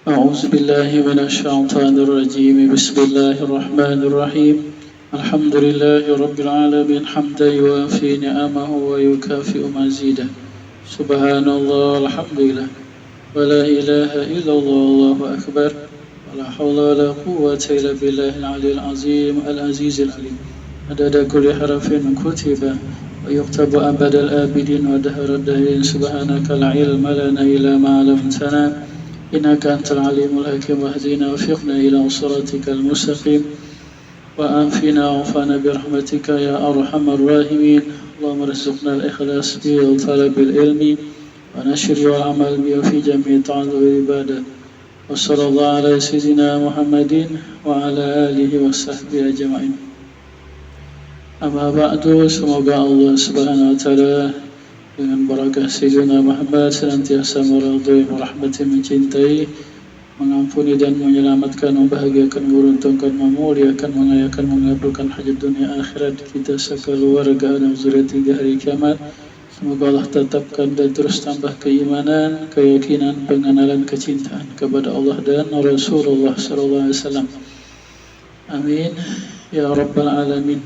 أعوذ بالله من الشيطان الرجيم بسم الله الرحمن الرحيم الحمد لله رب العالمين حمدا يوافي نعمه ويكافئ مزيده سبحان الله الحمد لله ولا إله إلا الله والله أكبر ولا حول ولا قوة إلا بالله العلي العظيم العزيز العليم عدد كل حرف كتب ويكتب أبد الآبدين ودهر الدهرين سبحانك لا علم لنا إلا ما علمتنا إنك أنت العليم الحكيم واهدنا وفقنا إلى صراطك المستقيم وأنفنا وعفنا برحمتك يا أرحم الراحمين اللهم ارزقنا الإخلاص في طلب العلم ونشر والعمل به في جميع طاعات والعبادات وصلى الله على سيدنا محمد وعلى آله وصحبه أجمعين. Amma ba'du, semoga Allah Subhanahu wa taala dengan barakah Sayyidina Muhammad senantiasa meridhai, merahmati, mencintai, mengampuni dan menyelamatkan, membahagiakan, meruntungkan, memuliakan, mengayakan, mengabulkan hajat dunia akhirat kita sekeluarga dan zuriat hingga hari kiamat. Semoga Allah tetapkan dan terus tambah keimanan, keyakinan, pengenalan, kecintaan kepada Allah dan Rasulullah sallallahu alaihi wasallam. Amin ya rabbal alamin.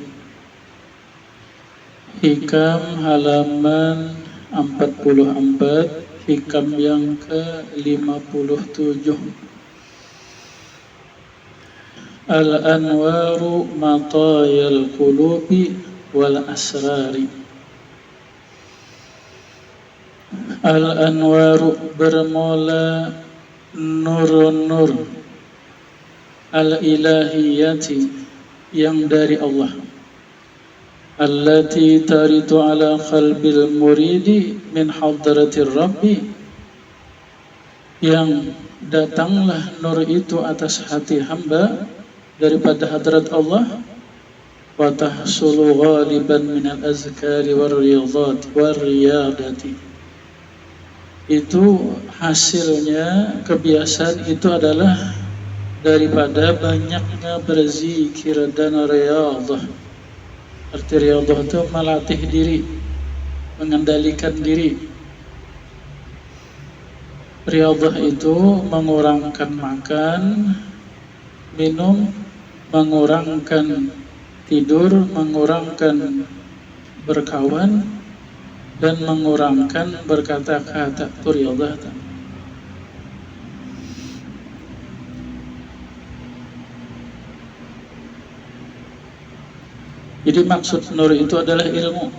Hikam halaman 44, hikam yang ke-57. Al-anwaru matayal qulubi wal asrari. Al-anwaru bermula nur-nur al-ilahiyati yang dari Allah, allati taridu ala qalbil muridi min hadratir rabbi, yang datanglah nur itu atas hati hamba daripada hadrat Allah, wa tahsulu ghaliban min al-azkari war riyadati, itu hasilnya, kebiasaan itu adalah daripada banyaknya berzikir dan riyadah. Arti riyadah itu melatih diri, mengendalikan diri. Riyadah itu mengurangkan makan, minum, mengurangkan tidur, mengurangkan berkawan, dan mengurangkan berkata-kata. Itu riyadah. Jadi maksud nur itu adalah ilmu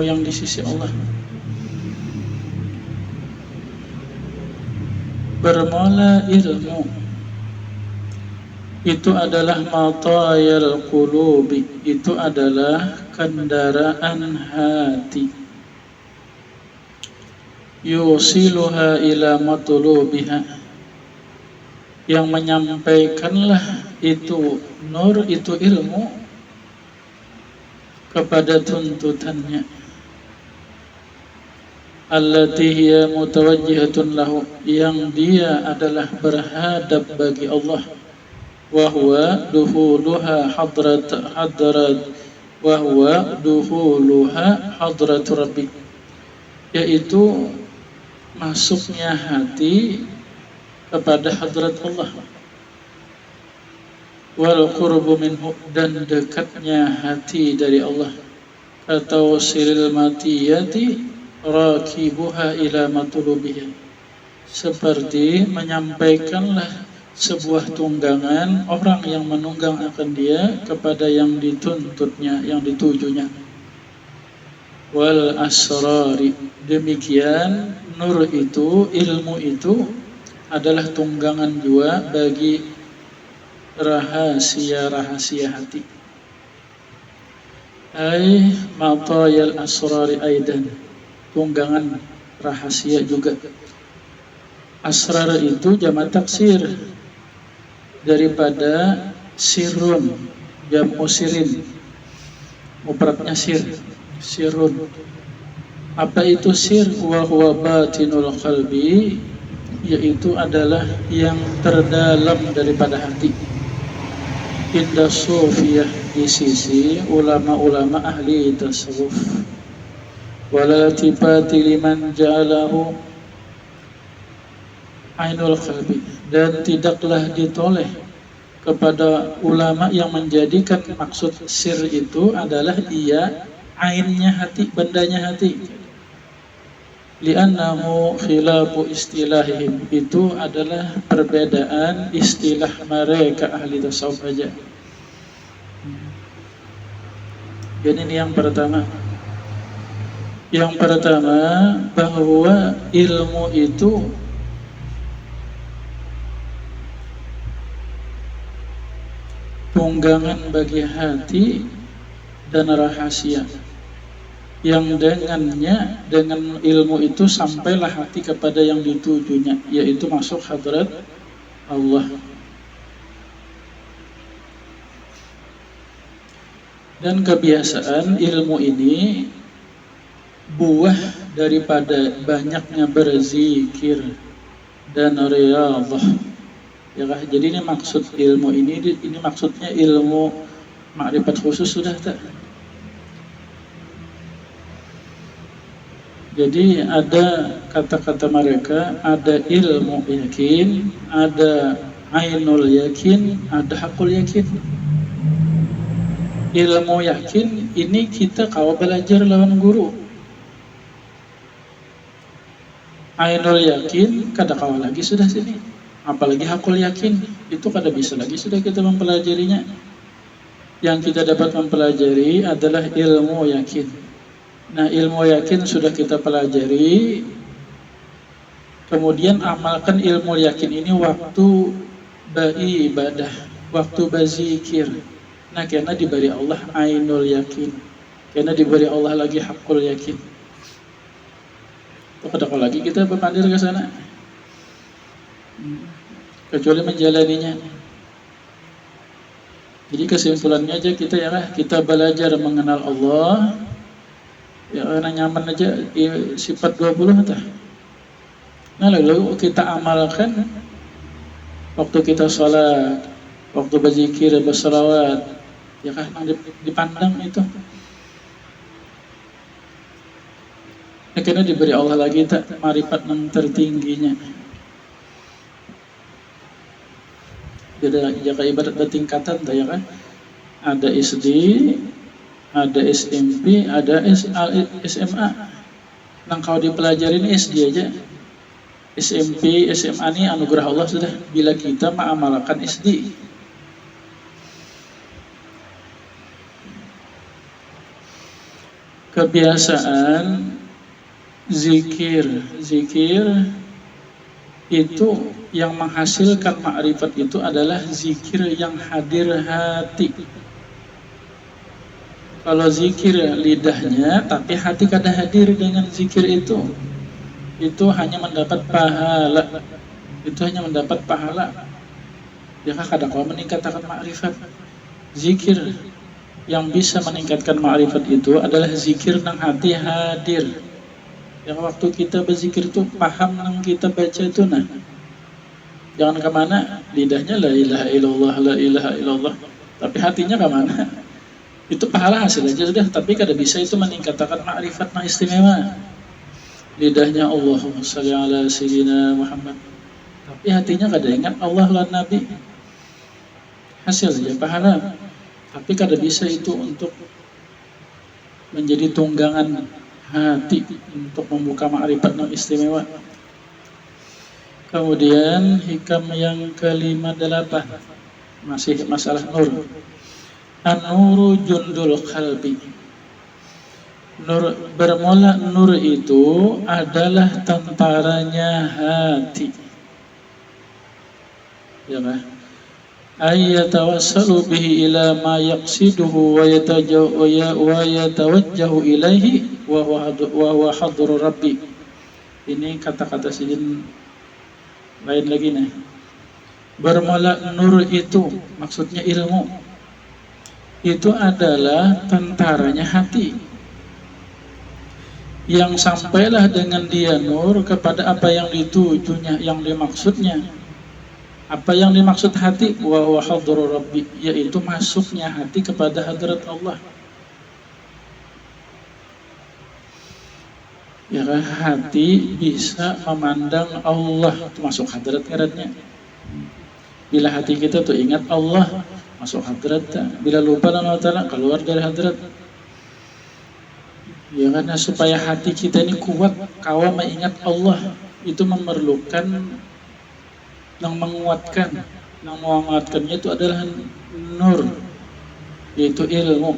yang di sisi Allah. Bermula ilmu itu adalah matayal qulubi, itu adalah kendaraan hati, yusiluha ila matlubiha, yang menyampaikanlah itu nur, itu ilmu kepada tuntutannya. Allati hiya mutawajjihatun lahu, yang dia adalah berhadap bagi Allah. Wa huwa dukhuluha hadrat wa huwa dukhuluha hadrat rabbi, yaitu masuknya hati kepada hadrat Allah, wal qurbu minhu, dan dekatnya hati dari Allah, atau silil matiyati rakibuha ila matlubiha, seperti menyampaikanlah sebuah tunggangan orang yang menunggang akan dia kepada yang dituntutnya, yang ditujunya. Wal asrari, demikian nur itu, ilmu itu adalah tunggangan jua bagi rahasia-rahasia hati. Ay matayal asrari aidan, tunggangan rahasia juga. Asrar itu jamak taksir daripada sirun, jamu sirin, mufradnya sirun. Apa itu sir? Wa huwa batinul qalbi, yaitu adalah yang terdalam daripada hati. Inda sufiyah, di sisi ulama-ulama ahli tasawuf. Wala tifati liman ja'alahu ainul qalbi, dan tidaklah ditoleh kepada ulama yang menjadikan maksud sir itu adalah ia ainnya hati, bendanya hati. Li'annahu khilafu istilahihim, itu adalah perbedaan istilah mereka ahli tasawuf aja. Jadi ini yang pertama. Yang pertama, bahwa ilmu itu tunggangan bagi hati dan rahasia, yang dengannya, dengan ilmu itu sampailah hati kepada yang ditujunya, yaitu masuk hadrat Allah. Dan kebiasaan ilmu ini buah daripada banyaknya berzikir dan riyadhah. Ya kah? Jadi ini maksud ilmu ini maksudnya ilmu ma'rifat khusus sudah tak? Jadi ada kata-kata mereka, ada ilmu yakin, ada ainul yakin, ada hakul yakin. Ilmu yakin ini kita kalau belajar lawan guru. Ainul yakin kada kawa lagi sudah sini. Apalagi hakul yakin, itu kada bisa lagi sudah kita mempelajarinya. Yang kita dapat mempelajari adalah ilmu yakin. Nah, ilmu yakin sudah kita pelajari. Kemudian amalkan ilmu yakin ini waktu beribadah, waktu berzikir. Nah, karena diberi Allah ainul yakin, karena diberi Allah lagi hakul yakin. Kada lagi kita berpandir ke sana, kecuali menjalaninya. Jadi kesimpulannya aja kita kita belajar mengenal Allah. Ya karena nyaman aja sifat 20 tah. Nah lalu kita amalkan waktu kita sholat, waktu berzikir, berselawat, ya kan dipandang itu. Karena diberi Allah lagi tak marifat yang tertingginya. Jadi jika ibarat bertingkatan tak ya kan? Ada SD, ada SMP, ada SMA. Nang kau dipelajarin SD aja. SMP, SMA ini anugerah Allah sudah bila kita mengamalkan SD. Kebiasaan zikir itu yang menghasilkan ma'rifat itu adalah zikir yang hadir hati. Kalau zikir lidahnya tapi hati kada hadir dengan zikir itu hanya mendapat pahala. Itu hanya mendapat pahala. Ya kada kau meningkatkan ma'rifat. Zikir yang bisa meningkatkan ma'rifat itu adalah zikir nang hati hadir. Yang waktu kita berzikir itu paham nang kita baca itu nah. Jangan kemana, lidahnya la ilaha illallah, la ilaha illallah, tapi hatinya kemana? Itu pahala hasil aja sudah, tapi kada bisa itu meningkatkan ma'rifat nang istimewa. Lidahnya Allahumma shalli ala sayyidina Muhammad, tapi hatinya kada ingat Allah dan Nabi. Hasil aja pahala. Tapi kada bisa itu untuk menjadi tunggangan hati untuk membuka ma'rifat yang istimewa. Kemudian hikam yang ke-58 masih masalah nur. An-nuru jundul qalbi. Nur, bermula nur itu adalah tentaranya hati. Ya kan? Ayyatawassalu bihi ila ma yaqsiduhu wa yatawajjahu ilaihi wa huwa hadru rabbi. Ini kata-kata sidin lain lagi nih. Bermula nur itu maksudnya ilmu. Itu adalah tentaranya hati. Yang sampailah dengan dia nur kepada apa yang ditujunya, yang dimaksudnya. Apa yang dimaksud hati? Wa huwa hadru rabbi, yaitu masuknya hati kepada hadrat Allah. Ya, ya kan, hati bisa memandang Allah, itu masuk hadrat ngarannya. Bila hati kita tuh ingat Allah, masuk hadrat. Bila lupa Allah Ta'ala, keluar dari hadrat. Ya karena supaya hati kita ini kuat, kawa mengingat Allah, itu memerlukan yang menguatkan. Yang menguatkannya itu adalah nur, yaitu ilmu.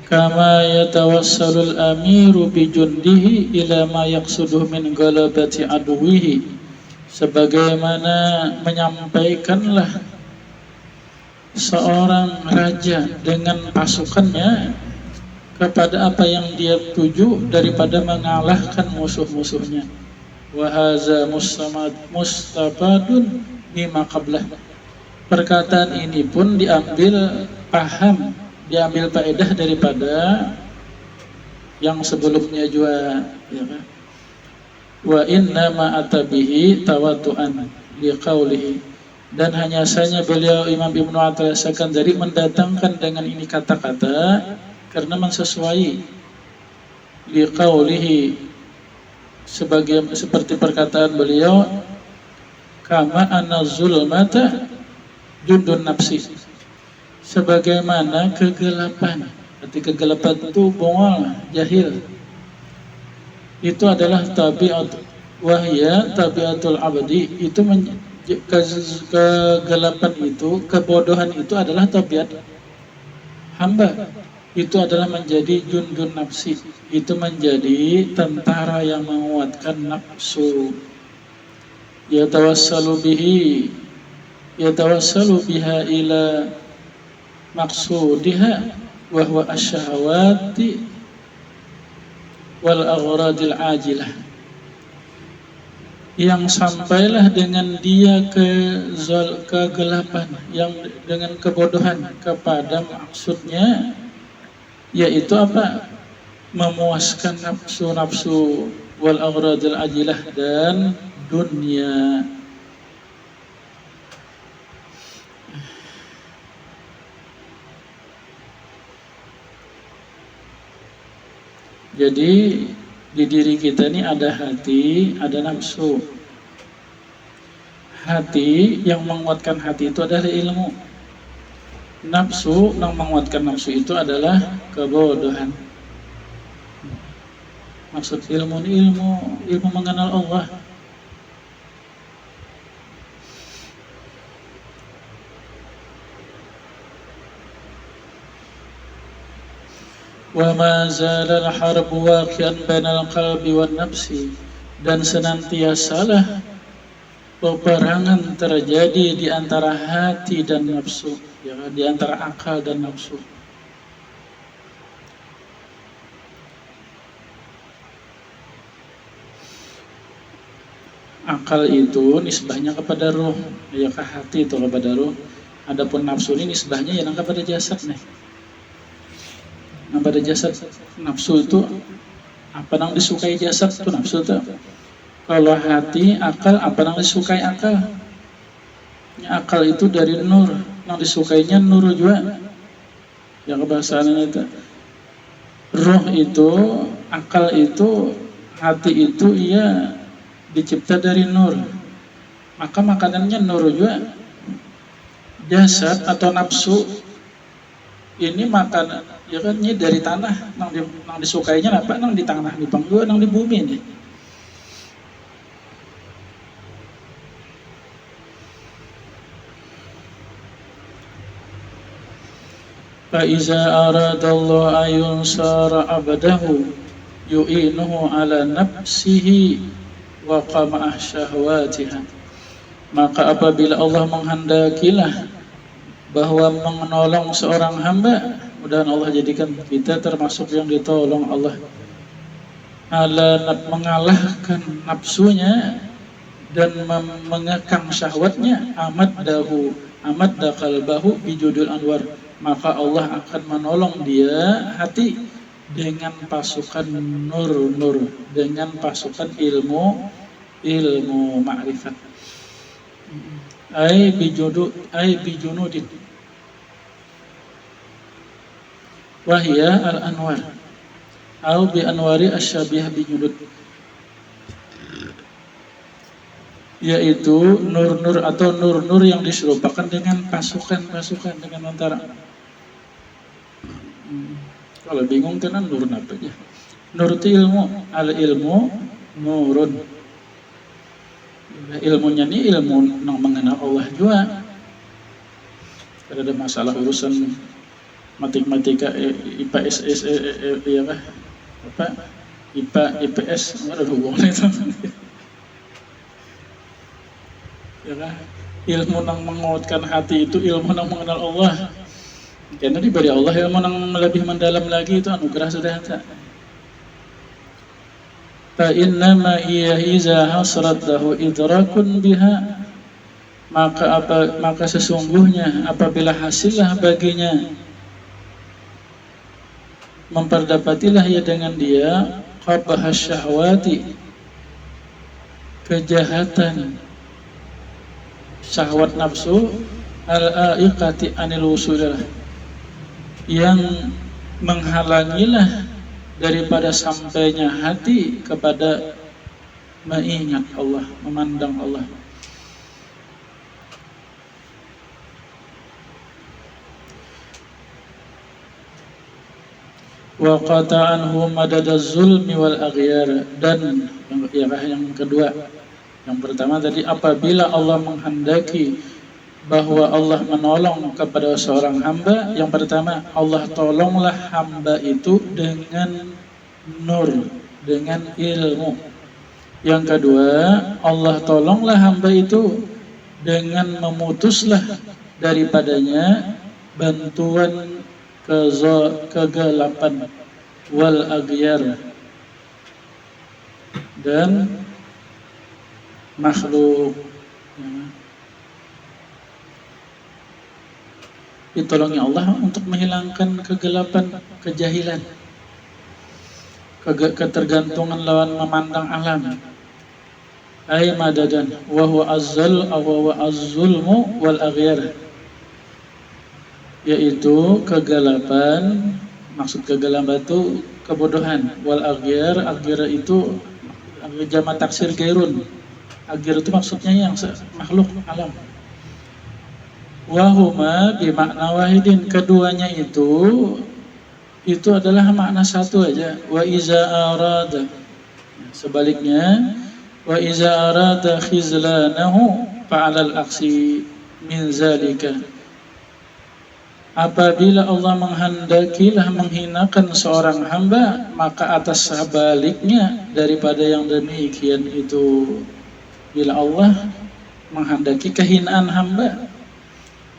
Kama yatawassalul amiru bijundihi ila ma yaqsuduhu min galabati aduwihi, sebagaimana menyampaikanlah seorang raja dengan pasukannya kepada apa yang dia tuju daripada mengalahkan musuh-musuhnya. Wa hadza mustabadun mimma qablah. Perkataan ini pun diambil faedah daripada yang sebelumnya juga, ya kan? Wa inna ma atabihi tawatu'an liqaulihi, dan hanya saja beliau Imam Ibnu Athaillah Sakandari mendatangkan dengan ini kata-kata karena mensesuai liqaulihi, seperti perkataan beliau, kama anna zulmata jundun nafsi, sebagaimana kegelapan. Arti kegelapan itu bongol, jahil. Itu adalah tabiat wahya tabiatul abadi. Itu kegelapan itu, kebodohan itu adalah tabiat hamba. Itu adalah menjadi jundun nafsi. Itu menjadi tentara yang menguatkan nafsu. Yatawassalu biha ila maqsudiha wa huwa asyahawati wal aghradil ajilah, yang sampailah dengan dia ke kegelapan, yang dengan kebodohan kepada maksudnya, yaitu apa? Memuaskan nafsu wal aghradil ajilah dan dunia. Jadi di diri kita ini ada hati, ada nafsu. Hati, yang menguatkan hati itu adalah ilmu. Nafsu, yang menguatkan nafsu itu adalah kebodohan. Maksud ilmu ini ilmu mengenal Allah. Wa ma zalal harbu waqi'an bainal qalbi wan nafsi, dan senantiasalah peperangan terjadi di antara hati dan nafsu, ya, di antara akal dan nafsu. Akal itu nisbahnya kepada roh, ya, ke hati itu kepada roh. Adapun nafsu ini nisbahnya yang kepada jasad nih. Nah, pada jasad, nafsu itu apa yang disukai jasad itu nafsu itu. Kalau hati, akal, apa yang disukai akal. Akal itu dari nur, yang disukainya nur juga. Yang kebahasaannya itu roh itu, akal itu, hati itu ia dicipta dari nur. Maka makanannya nur juga. Jasad atau nafsu ini makan, ya kan, ini dari tanah, nang disukainya apa? Nang di tanah, di panggung, nang di bumi nih. Fa iza aradallahu ayun sara abadahu yu'inuhu ala nafsihi wa qama'ah syahwatiha. Maka apabila Allah menghendakilah bahwa menolong seorang hamba, mudah-mudahan Allah jadikan kita termasuk yang ditolong Allah, mengalahkan nafsunya dan mengekang syahwatnya, amadda qalbahu bijudul anwar, maka Allah akan menolong dia hati dengan pasukan nur, dengan pasukan ilmu ma'rifat. Ai bijunudin wahya al-anwar, au bi anwari asyabih binyudud, yaitu nur-nur atau nur-nur yang diserupakan dengan pasukan-pasukan, dengan tentara. Kalau bingung kan nur apa aja. Nur itu ilmu, al ilmu nurun. Ilmunya ini ilmu yang mengenal Allah juga. Kalau ada masalah urusan matematika, IPA, IPA, IPS, nggak ada hubungan itu. Ya kan? Ilmu yang menguatkan hati itu ilmu yang mengenal Allah. Karena diberi Allah ilmu yang lebih mendalam lagi, itu anugerah sudah ada. Fa innama iya iza hasrat lahu idrakun biha, maka sesungguhnya apabila hasillah baginya memperdapatilah ia dengan dia qabah syahwati, kejahatan syahwat nafsu, al-aiqati anil wusulilah, yang menghalangilah daripada sampainya hati kepada mengingat Allah, memandang Allah. Wa qata'anhu madadaz zulmi wal aghyar, dan yang kedua, yang pertama tadi, apabila Allah menghendaki bahwa Allah menolong kepada seorang hamba, yang pertama Allah tolonglah hamba itu dengan nur, dengan ilmu. Yang kedua, Allah tolonglah hamba itu dengan memutuslah daripadanya bantuan kegelapan wal aghyar, dan makhluk. Ditolongi Allah untuk menghilangkan kegelapan, kejahilan, ketergantungan lawan memandang alam. Ay madadan wa huwa az-zulmu wal aghyar, yaitu kegelapan, maksud kegelapan itu kebodohan, wal aghyar itu jamak taksir gairun. Aghyar itu maksudnya yang makhluk alam. Wahuma bimakna wahidin, keduanya itu adalah makna satu aja. Wa iza arada, sebaliknya, wa iza arada khizlanahu fa'alal aksi min zalika, apabila Allah menghendakilah menghinakan seorang hamba, maka atas sebaliknya daripada yang demikian itu. Bila Allah menghendaki kehinaan hamba,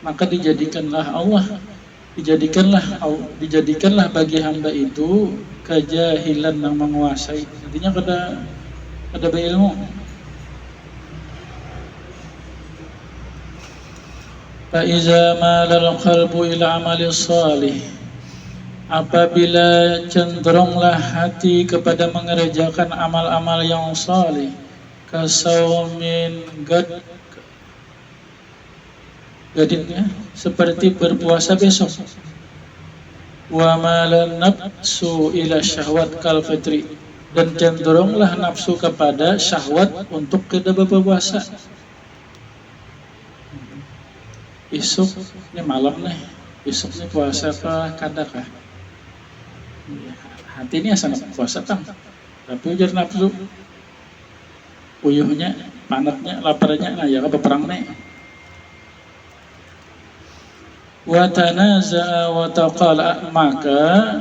maka dijadikanlah bagi hamba itu kejahilan yang menguasai. Intinya kada berilmu. Fa iza malal qalbu ila amali shalih, apabila cenderunglah hati kepada mengerjakan amal-amal yang saleh, kasaumin gadinnya seperti berpuasa besok, wa malan nafsu ila syahwat kal fitri, dan cenderunglah nafsu kepada syahwat untuk tidak berpuasa. Isuk ini malam nih, isuk ini puasa kah kada kah? Hati ini asal puasa kan, tapi ujar nafsu, uyuhnya, panatnya, laparnya, nah ya apa perang nih. Wa tanaza'a wa taqala, maka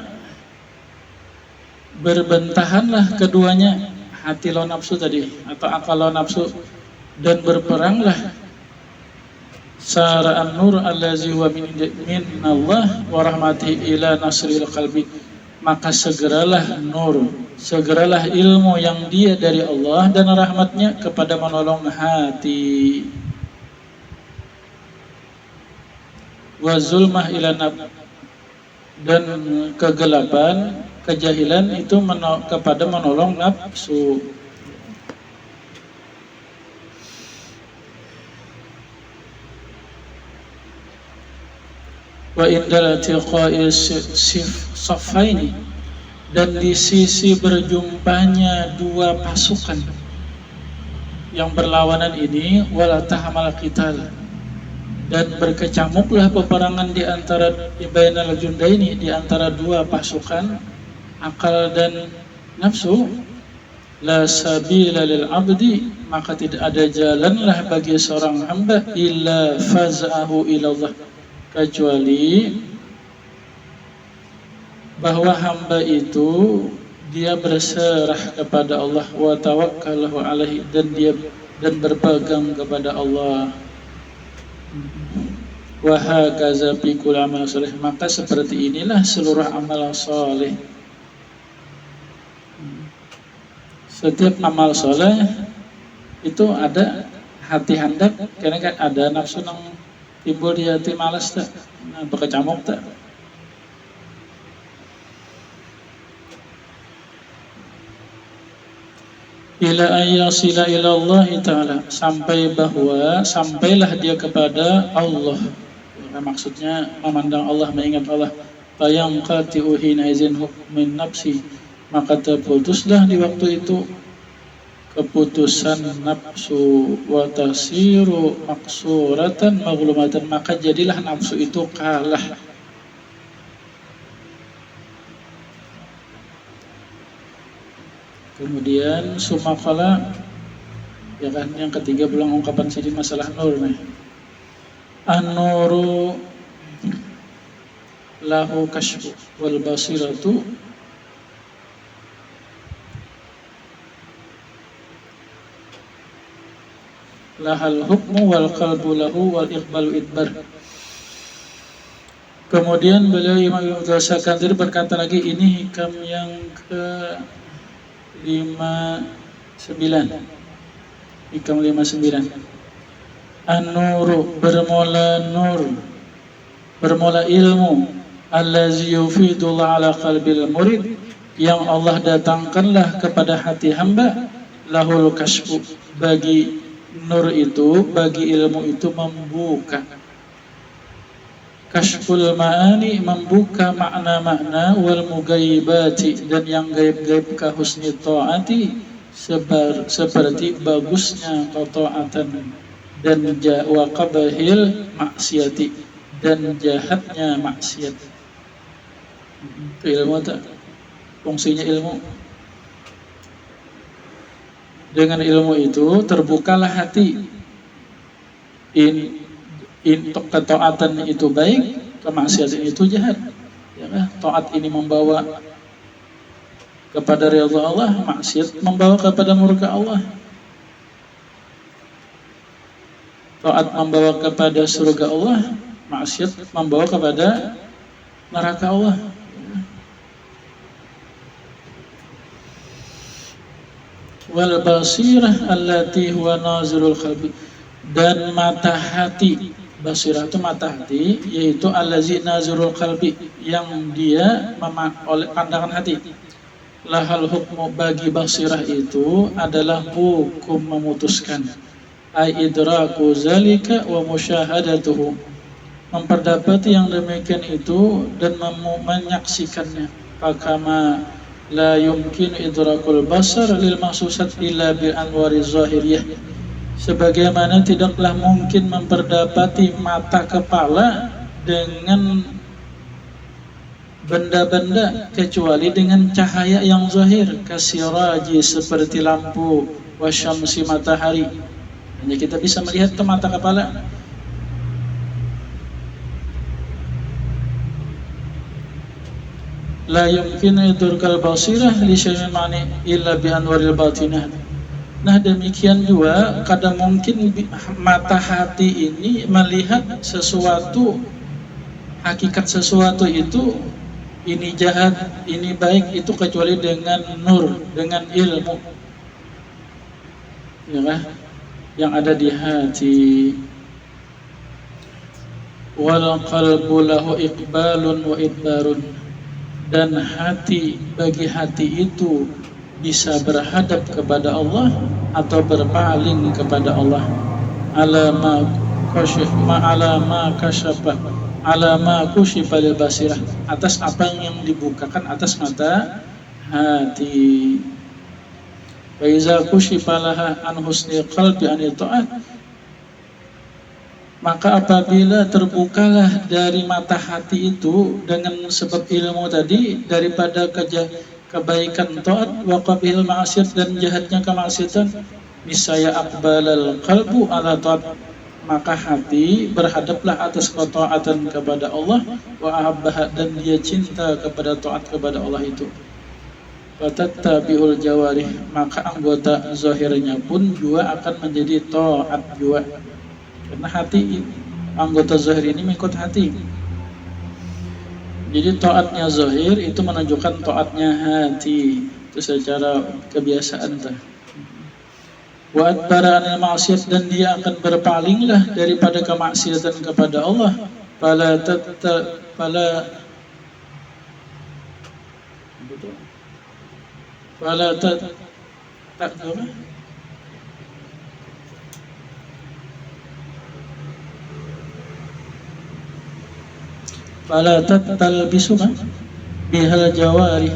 berbentahanlah keduanya, hati lawan nafsu tadi atau akal lawan nafsu, dan berperanglah. Sara'an nur allazi huwa min Allah wa rahmatihi ila nasril qalbi, maka segeralah nur, segeralah ilmu yang dia dari Allah dan rahmatnya kepada menolong hati. Wa zulmah ila nab, dan kegelapan, kejahilan itu kepada menolong nafsu. Wa indal tiqa'i safaini, dan di sisi berjumpanya dua pasukan yang berlawanan ini wala tahamal qital, dan berkecamuklah peperangan di antara bainal jundaini, di antara dua pasukan akal dan nafsu, la sabila lil abdi, maka tidak ada jalanlah bagi seorang hamba illa faz'ahu ilallah, kecuali bahwa hamba itu dia berserah kepada Allah, wa tawakkalahu alaihi, dan berpegang kepada Allah. Wa hakaza fi kulli amal saleh, maka seperti inilah seluruh amal saleh. Setiap amal saleh itu ada hati hendak, karena kan ada nafsu yang timbul di hati, malas tak, berkecamuk tak. Ila ayyasila ila Allah ta'ala, sampailah dia kepada Allah. Maksudnya memandang Allah, mengingat Allah. Fayangqati'u hina izin min nafsi, maka terputuslah di waktu itu keputusan nafsu, wa tasiru maksuratan maghlumatan, maka jadilah nafsu itu kalah. Kemudian sumakala, ya kan, yang ketiga belang ungkapan sini masalah nur nih. An-nuru lahu kashfu wal basiratu lahal hukmu wal qalbu lahu wal iqbalu idbar. Kemudian beliau Imam Ibnu Sakandar berkata lagi, ini hikam yang ke 59. Hikam 59. An-nuru, bermula nur, bermula ilmu, allazi yufidullah ala qalbil murid, yang Allah datangkanlah kepada hati hamba, lahul kashfu, bagi nur itu, bagi ilmu itu membuka kashful ma'ani, membuka makna-makna, wal mugaibati, dan yang gaib-gaib, ka husni ta'ati, seperti bagusnya ta'atan, dan wa qabahil maksiati, dan jahatnya maksiat. Itu ilmu tak? Fungsinya ilmu. Dengan ilmu itu terbukalah hati. Ketaatan itu baik, kemaksiatan itu jahat. Ya kan? Taat ini membawa kepada ridha Allah, maksiat membawa kepada murka Allah. Taat membawa kepada surga Allah, maksiat membawa kepada neraka Allah. Wal basirah allati huwa nazirul qalbi, dan mata hati. Basirah itu mata hati, yaitu allazi nazirul qalbi, yang dia oleh pandangan hati. Lahal hukmu, bagi basirah itu adalah hukum memutuskan. Ai idraku zalika wa musyahadatuhu, memperdapati yang demikian itu dan menyaksikannya. Pakama la yumkin idrakul basar lil mahsusat illa bi anwari zahiriyah, sebagaimana tidaklah mungkin memperdapati mata kepala dengan benda-benda kecuali dengan cahaya yang zahir, kasiraji, seperti lampu, wasyamsi, matahari. Hanya kita bisa melihat ke mata kepala. La yumkinu idrakal basirah li syai'in ma'ni illa bi anwaril batinah. Nah, demikian juga kadang mungkin mata hati ini melihat sesuatu, hakikat sesuatu itu, ini jahat, ini baik, itu kecuali dengan nur, dengan ilmu, ya kan? Yang ada di hati. Wal qalbu lahu iqbalun wa idbarun, dan hati, bagi hati itu bisa berhadap kepada Allah atau berpaling kepada Allah. Alama kusyifa lil basirah, atas apa yang dibukakan atas mata hati. Wa iza kushifa laha an husnil qalbi an ta'at, maka apabila terbukalah dari mata hati itu dengan sebab ilmu tadi daripada kebaikan taat wa qabil ma'asiyat dan jahatnya kemaksiatan, niscaya aqbalal qalbu ala taat, maka hati berhadaplah atas ketaatan kepada Allah, wa ahabbaha dan dia cinta kepada taat kepada Allah itu. Wa tattabi'ul jawarih, maka anggota zahirnya pun juga akan menjadi taat juga. Karena hati, anggota zahir ini mengikut hati. Jadi taatnya zahir itu menunjukkan taatnya hati. Itu secara kebiasaan dah. Wa adbara anil ma'siyat, dan dia akan berpalinglah daripada kemaksiatan kepada Allah. Fala talbisuna bihal jawari,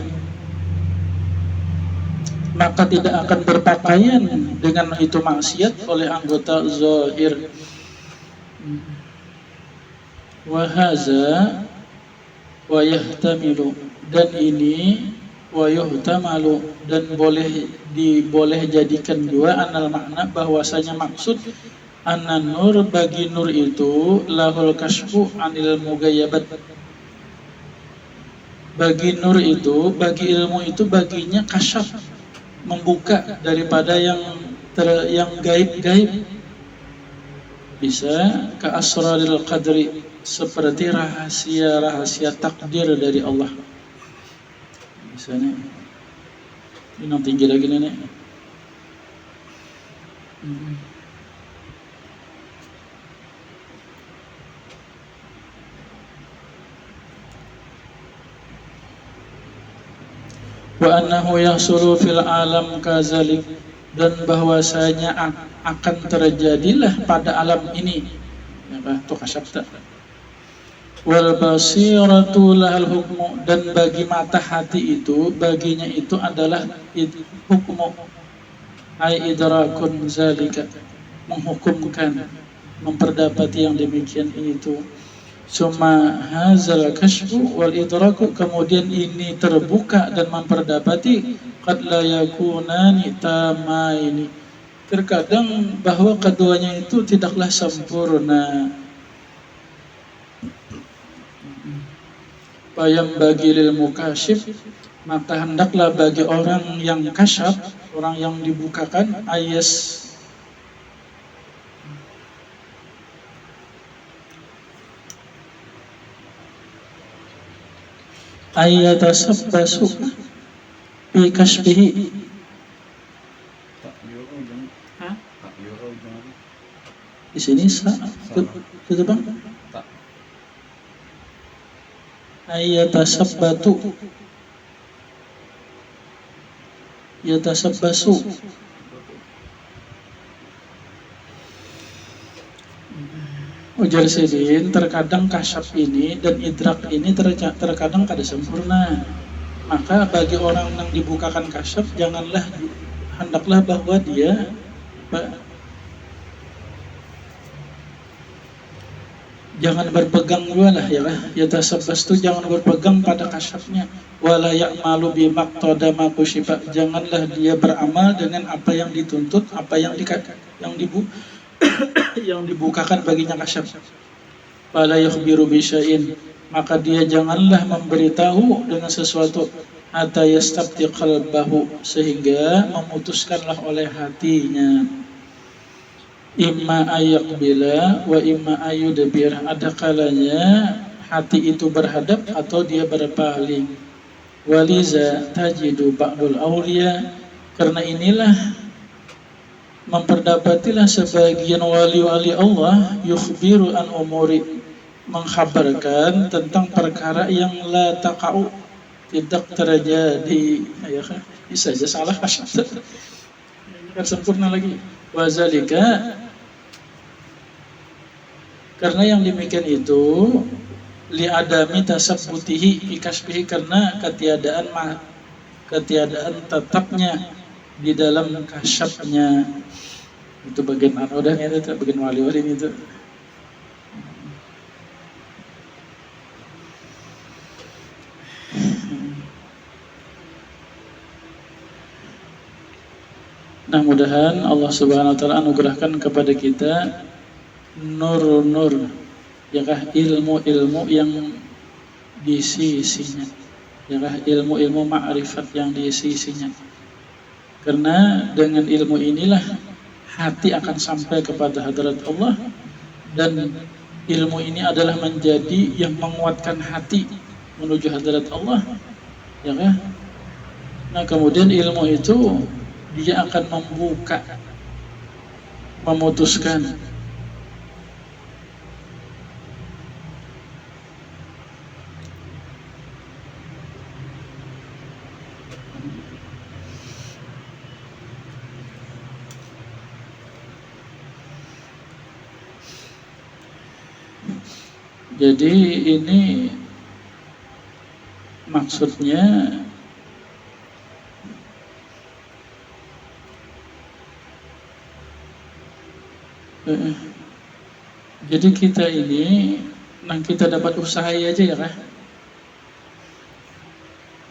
maka tidak akan berpakaian dengan itu maksiat oleh anggota zahir. Wa haza wa yahtamilu, dan ini wa yuhtamalu, dan boleh jadikan dua anal makna, bahwasanya maksud anna nur, bagi nur itu lahul kasfu anil mugayyabat, bagi nur itu, bagi ilmu itu baginya kasyaf, membuka daripada yang gaib-gaib, bisa ka asraril qadri, seperti rahasia-rahasia takdir dari Allah. Misalnya ini tinggi lagi nenek. Wa annahu yahsulu fil alam kazalik, dan bahwasanya akan terjadilah pada alam ini apa tu kasyafta. Wal basiratu lahal hukmu, dan bagi mata hati itu, baginya itu adalah hukmu, ai idrakun zalika, menghukumkan, memperdapati yang demikian itu. Summa hazal kashfu wal idraku, kemudian ini terbuka dan memperdapati, qad la yakunani tamaini, terkadang bahwa keduanya itu tidaklah sempurna. Bayam bagi lil mukashif, maka hendaklah bagi orang yang kasyaf, orang yang dibukakan, ayatasabbasu bi kasbihi. Di sini itu bang. Ayatasabbatu, yatasabbasu. Ujar Sidin, terkadang kasyaf ini dan idrak ini terkadang kada sempurna. Maka bagi orang yang dibukakan kasyaf, hendaklah bahwa dia jangan berpegang juga lah ya, yatasabbas itu jangan berpegang pada kasyafnya. Wala ya'malu bi maqtada ma kushifa, janganlah dia beramal dengan apa yang dituntut, apa yang yang dibukakan baginya kasyaf. Wala yukhbiru bi syai'in, maka dia janganlah memberitahu dengan sesuatu, hatta yastabti qalbahu, sehingga memutuskanlah oleh hatinya. Imma ayaqbila wa imma ayudbir, ada kalanya hati itu berhadap atau dia berpaling. Waliza tajidu ba'dul awliya, karena inilah memperdapatilah sebagian wali-wali Allah, yukhbiru an umuri, mengkhabarkan tentang perkara yang la taqa'u, tidak terjadi. Ya kan? Bisa saja salah kasyaf. Kan sempurna lagi. Wazalika, karena yang demikian itu li'adami tasabbutihi bikasbihi, karena ketiadaan ketiadaan tetapnya di dalam kasyafnya. Itu bagian anodanya itu, bagian wali-wali itu. Nah, mudahan Allah Subhanahu wa taala anugerahkan kepada kita nur-nur, yakah ilmu-ilmu yang di sisinya, yakah ilmu-ilmu ma'rifat yang di sisinya. Karena dengan ilmu inilah hati akan sampai kepada hadrat Allah, dan ilmu ini adalah menjadi yang menguatkan hati menuju hadrat Allah, ya kan? Nah, kemudian ilmu itu dia akan membuka, memutuskan. Jadi ini maksudnya jadi kita ini, kita dapat usaha aja ya kan?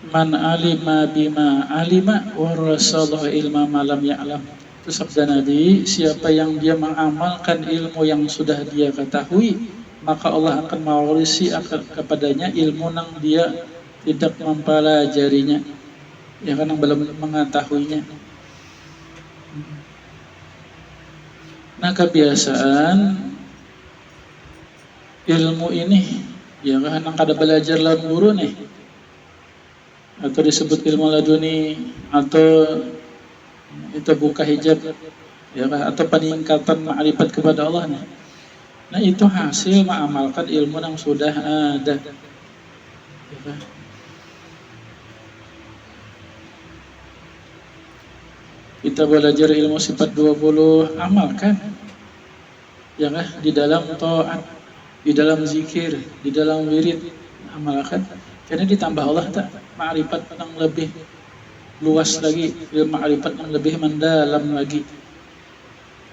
Man alima bima alima wa rasulullah ilma malam ya'lam. Itu sabda Nabi, siapa yang dia mengamalkan ilmu yang sudah dia ketahui, maka Allah akan mewarisi kepadanya ilmu yang dia tidak mempelajarinya, ya kan, yang belum mengetahuinya. Nah, kebiasaan ilmu ini, ya kan, yang kada belajar lawan guru nih, atau disebut ilmu laduni, atau itu buka hijab, ya kan, atau peningkatan ma'rifat kepada Allah nih. Nah, itu hasil mengamalkan ilmu yang sudah ada, ya kan? Kita belajar ilmu sifat 20, amalkan, ya kan, di dalam taat, di dalam zikir, di dalam wirid, amalkan. Karena ditambah Allah tak ma'rifat yang lebih luas lagi, ilmu ma'rifat yang lebih mendalam lagi.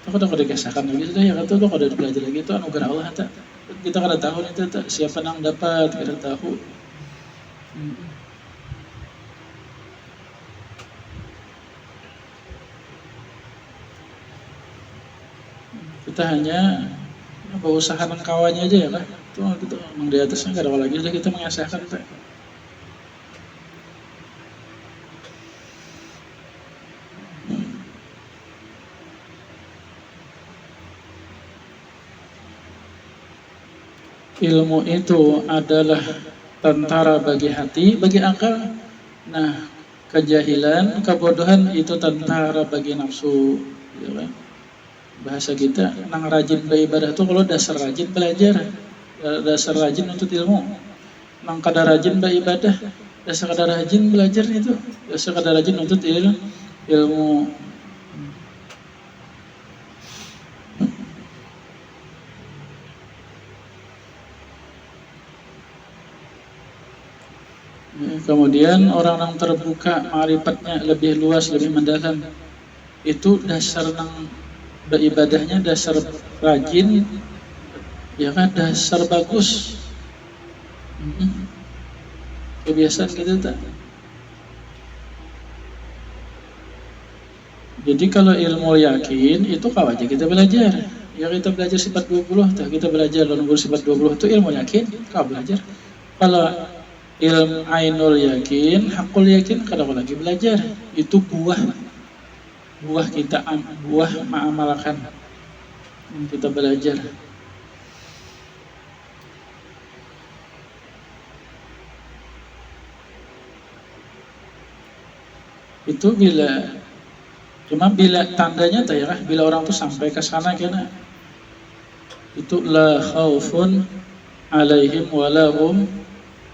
Itu kada dikasahkan lagi sudah, ya kan, itu kada belajar lagi, itu anugerah Allah tak. Kita kada tahu itu tak, siapa yang dapat, kada tahu. Kita hanya berusaha mengkawannya aja ya kan. Itu kita di atasnya nggak ada lagi, sudah kita mengasahkan Pak. Ilmu itu adalah tentara bagi hati, bagi akal. Nah, kejahilan, kebodohan itu tentara bagi nafsu, ya kan? Bahasa kita, nang rajin beribadah tuh kalau dasar rajin belajar, dasar rajin untuk ilmu. Nang kada rajin beribadah, dasar kada rajin belajar itu, dasar kada rajin untuk ilmu. Kemudian orang yang terbuka, ma'rifatnya lebih luas, lebih mendalam, itu dasar nang beribadahnya dasar rajin, ya kan, dasar bagus. Kebiasaan gitu tak. Jadi kalau ilmu yakin itu kau aja kita belajar. Ya kita belajar sifat 20, tak, kita belajar lalu sifat 20 itu ilmu yakin, kau belajar. Kalau ilmu ainul yakin, hakul yakin, kada lagi belajar. Itu buah kita, buah mengamalkan, kita belajar. Itu bila tandanya tuh ya, bila orang tuh sampai ke sana kena itu la khaufun alaihim walahum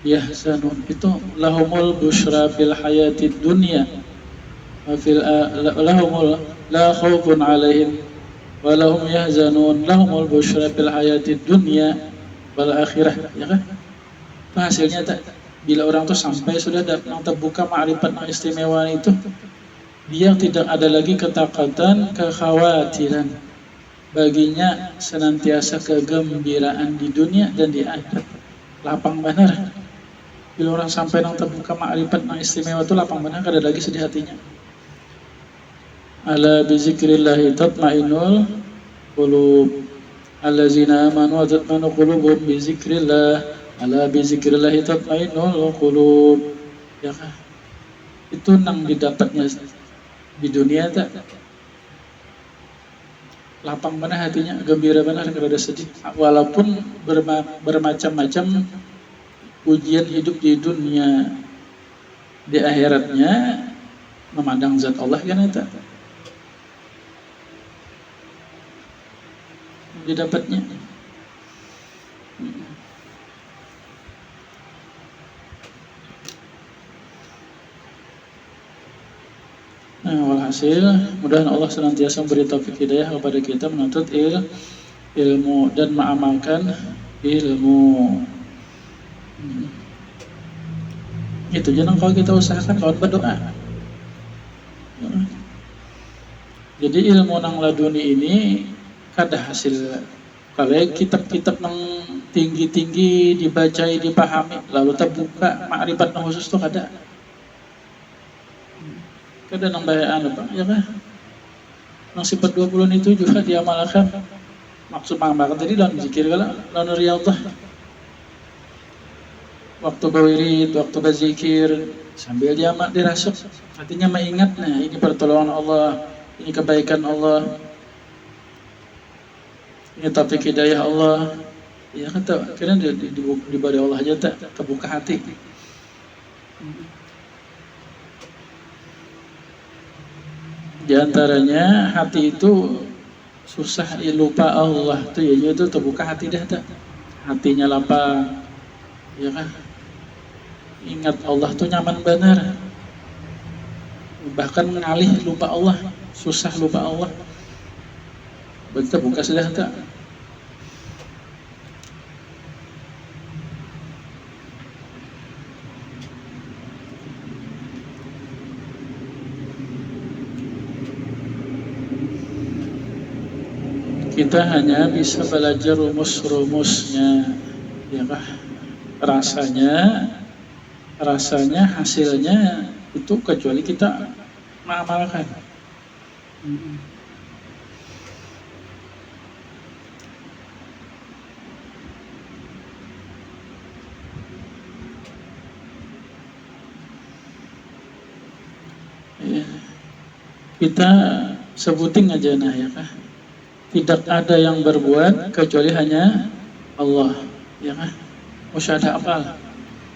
yahzanun, itu lahumul busyra fil hayatid dunya lahumul la khaufun alaihim wa lahum yahzanun lahumul busyra fil hayatid dunya wal akhirah, ya kan? Itu hasilnya tak. Bila orang tuh sampai sudah datang terbuka ma'rifat yang istimewa itu, dia tidak ada lagi ketakutan, kekhawatiran. Baginya senantiasa kegembiraan di dunia dan di akhirat. Lapang benar. Bila orang sampai nang terbuka ma'rifat yang istimewa itu lapang benar, kada lagi sedih hatinya. Ala bizikrillahi tatma'innul qulub. Allazina amanu wa tatma'innu qulubuhum bizikrillah. Ala bizikrillah tatma'innul qulub. Ya kan? Itu nang didapatnya di dunia tak. Lapang mana hatinya, gembira benar, kada ada sedih. Walaupun bermacam-macam ujian hidup di dunia, di akhiratnya memandang zat Allah kan itu. Didapatnya. Nah, walhasil, mudah-mudahan Allah senantiasa memberi taufik hidayah kepada kita menuntut ilmu dan mengamalkan ilmu. Itu jangan kalau kita usahakan kawan berdoa. Jadi ilmu nang laduni ini kada hasil kalau kitab-kitab nang tinggi-tinggi dibacai, dipahami, lalu terbuka makrifat nang khusus itu kada. Kada nang bahayaan apa, ya kan? Nang sifat 20 itu juga diamalkan. Maksud mengamalkan tadi dalam zikir kala, dalam riyadhah. Waktu berwirid, waktu berzikir, sambil diamal dirasuk, hatinya mengingat, nah ini pertolongan Allah, ini kebaikan Allah, ini taufik hidayah Allah. Ya kata, kira di bawah Allah aja tak terbuka hati. Di antaranya hati itu susah lupa Allah tuh ya, itu terbuka hati dah tak. Hatinya lapang, ya kan? Ingat Allah tuh nyaman benar. Bahkan mengalih lupa Allah, susah lupa Allah. Betul buka sudah tak. Kita hanya bisa belajar rumus-rumusnya, ya kah? Rasanya, hasilnya itu kecuali kita mengamalkan. Ya. Kita sebutin aja nah ya kah? Tidak ada yang berbuat kecuali hanya Allah, ya kan? Musyahadah apal.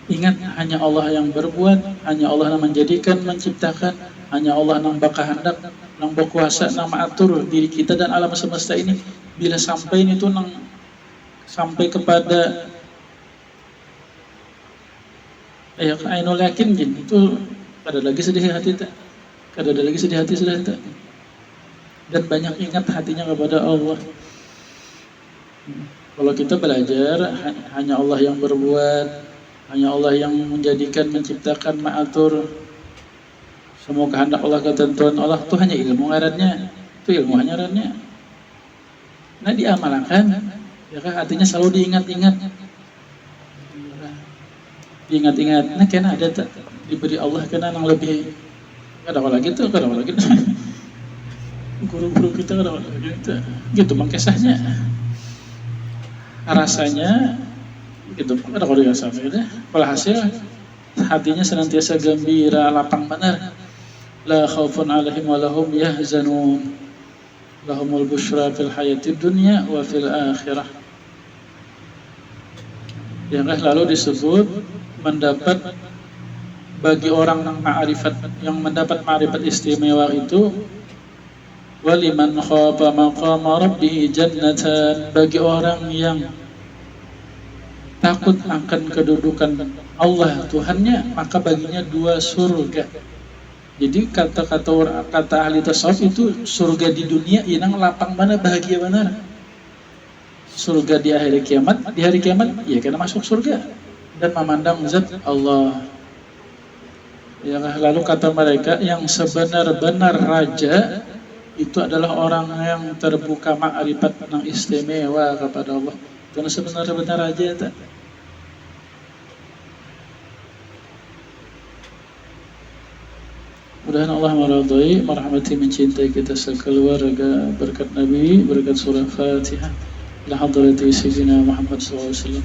Ingat hanya Allah yang berbuat, hanya Allah yang menjadikan, menciptakan, hanya Allah yang bakahandak, yang berkuasa, yang mengatur diri kita dan alam semesta ini. Bila sampai ini tuh sampai kepada ainul yakin gini, itu kada lagi sedih hati tak? Kada ada lagi sedih hati sudah tak? Dan banyak ingat hatinya kepada Allah. Kalau kita belajar hanya Allah yang berbuat, hanya Allah yang menjadikan, menciptakan, mengatur semua kehendak Allah, ketentuan Allah, itu hanya ilmu ngarannya, itu ilmu hanya ngarannya. Nah diamalkan, ya kan, artinya selalu diingat-ingat, Nah kena ada tak diberi Allah kena yang lebih, kadang lagi tuh, kadang lagi. Guru-guru kita kadang gitu mengkesahnya, rasanya gitu kadang nggak sampai gitu. Walhasil hatinya senantiasa gembira, lapang benar. La khaufun alaihim wa lahum yahzanun, lahumul busyra fil hayatid dunya wa fil akhirah. Yang lalu disebut mendapat bagi orang yang mendapat ma'rifat istimewa itu, waliman khafa maqama rabbih jannatan, bagi orang yang takut akan kedudukan Allah Tuhannya, maka baginya 2 surga. Jadi kata ahli tasawuf itu surga di dunia inang lapang mana, bahagia benar. Surga di hari kiamat ya kena masuk surga. dan memandang zat Allah. Ya, lalu kata mereka yang sebenar-benar raja itu adalah orang yang terbuka ma'rifat yang istimewa kepada Allah. Karena sebenar-benar raja itu. Mudah-mudahan Allah meridai, merahmati, mencintai kita sekeluarga berkat Nabi, berkat surah Fatihah. La hadrati Sayyidina Muhammad SAW.